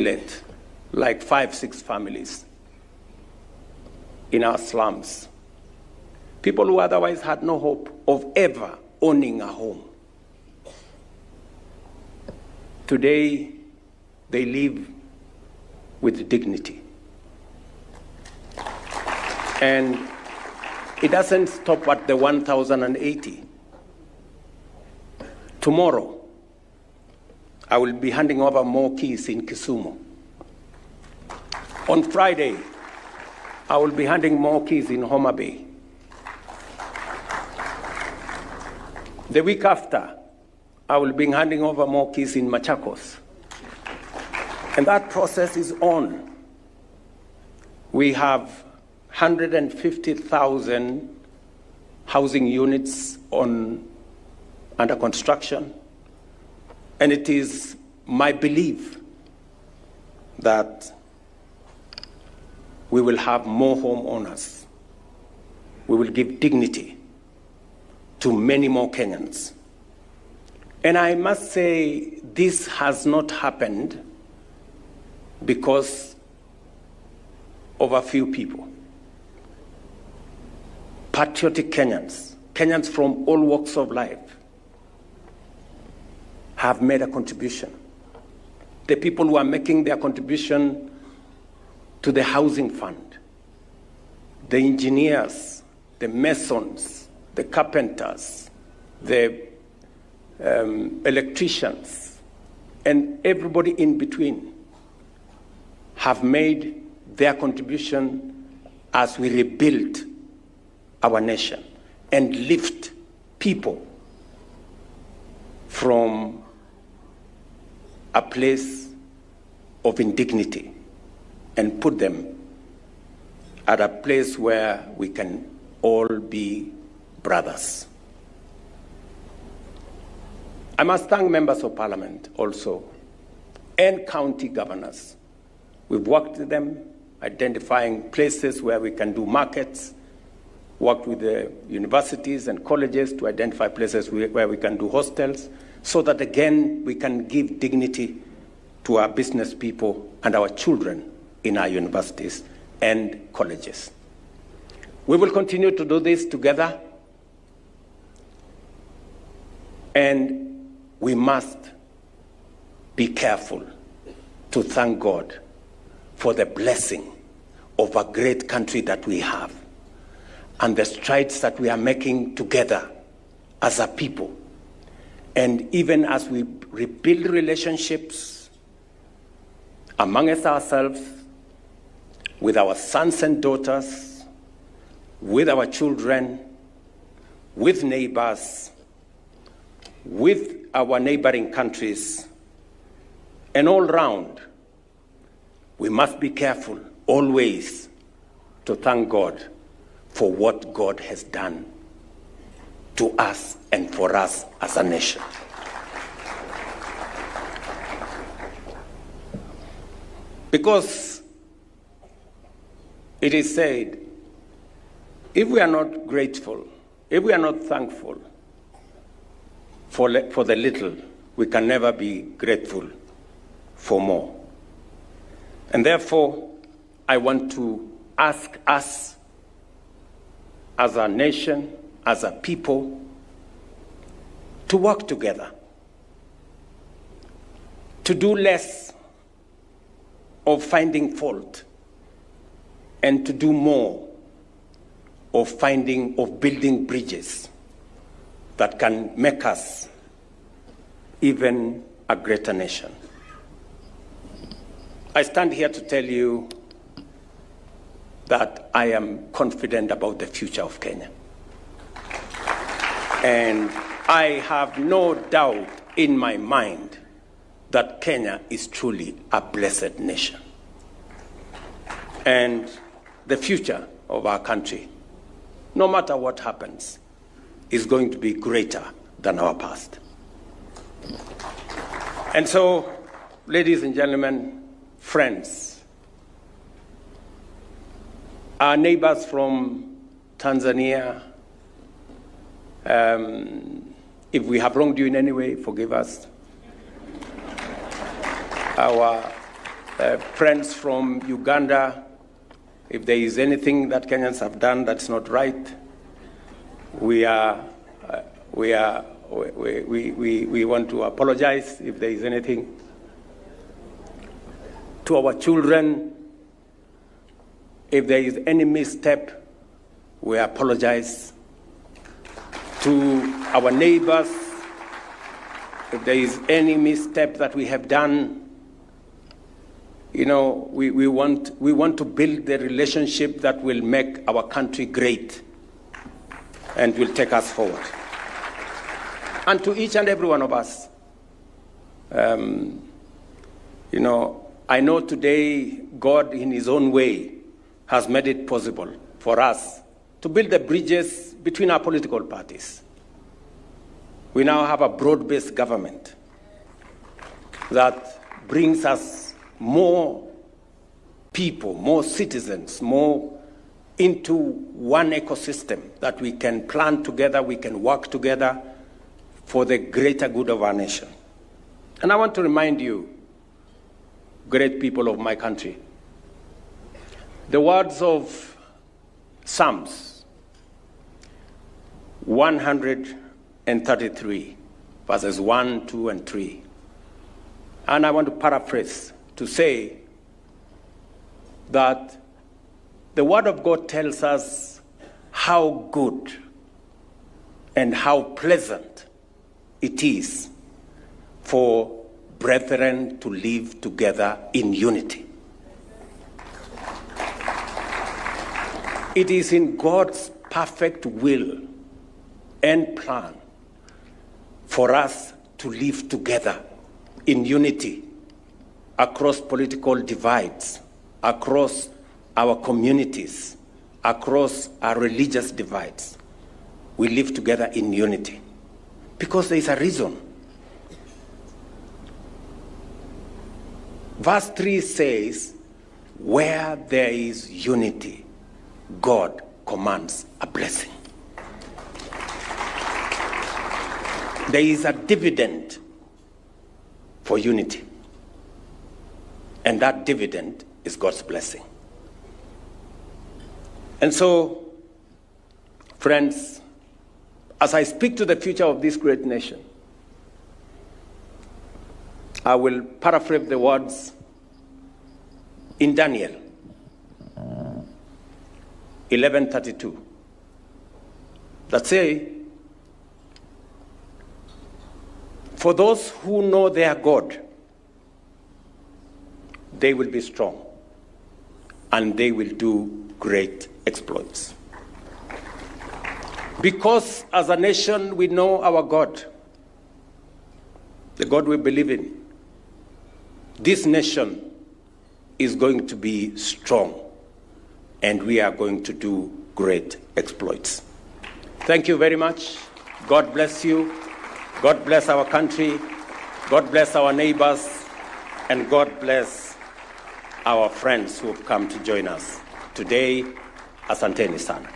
let, like 5, 6 families in our slums. People who otherwise had no hope of ever owning a home. Today, they live with dignity. And it doesn't stop at the 1,080. Tomorrow, I will be handing over more keys in Kisumu. On Friday, I will be handing more keys in Homa Bay. The week after, I will be handing over more keys in Machakos. And that process is on. We have 150,000 housing units under construction. And it is my belief that we will have more homeowners. We will give dignity to many more Kenyans. And I must say, this has not happened because of a few people. Patriotic Kenyans, Kenyans from all walks of life, have made a contribution. The people who are making their contribution to the housing fund, the engineers, the masons, the carpenters, the electricians, and everybody in between have made their contribution as we rebuild our nation and lift people from a place of indignity and put them at a place where we can all be brothers. I must thank members of parliament also and county governors. We've worked with them, identifying places where we can do markets, worked with the universities and colleges to identify places where we can do hostels, so that again we can give dignity to our business people and our children in our universities and colleges. We will continue to do this together, and we must be careful to thank God for the blessing of a great country that we have and the strides that we are making together as a people. And even as we rebuild relationships amongst ourselves, with our sons and daughters, with our children, with neighbors, with our neighboring countries, and all round, we must be careful always to thank God for what God has done to us and for us as a nation. Because it is said, if we are not grateful, if we are not thankful for the little, we can never be grateful for more. And therefore, I want to ask us as a nation, as a people, to work together, to do less of finding fault and to do more of building bridges that can make us even a greater nation. I stand here to tell you that I am confident about the future of Kenya. And I have no doubt in my mind that Kenya is truly a blessed nation. And the future of our country, no matter what happens, is going to be greater than our past. And so, ladies and gentlemen, friends, our neighbors from Tanzania, if we have wronged you in any way, forgive us. Our friends from Uganda, if there is anything that Kenyans have done that's not right, we want to apologize if there is anything. To our children, if there is any misstep, we apologize. To our neighbors, if there is any misstep that we have done, you know, we want to build the relationship that will make our country great and will take us forward. And to each and every one of us, you know, I know today God in his own way has made it possible for us to build the bridges between our political parties. We now have a broad-based government that brings us more people, more citizens, more into one ecosystem that we can plan together, we can work together for the greater good of our nation. And I want to remind you, great people of my country, the words of Psalms 133, verses 1, 2, and 3. And I want to paraphrase to say that the Word of God tells us how good and how pleasant it is for brethren to live together in unity. It is in God's perfect will and plan for us to live together in unity across political divides, across our communities, across our religious divides. We live together in unity because there is a reason. Verse 3 says, where there is unity, God commands a blessing. There is a dividend for unity. And that dividend is God's blessing. And so, friends, as I speak to the future of this great nation, I will paraphrase the words in Daniel 11:32 that say, for those who know their God, they will be strong and they will do great exploits. Because as a nation we know our God, the God we believe in, this nation is going to be strong and we are going to do great exploits. Thank you very much. God bless you. God bless our country. God bless our neighbors. And God bless our friends who have come to join us today. Asanteni sana.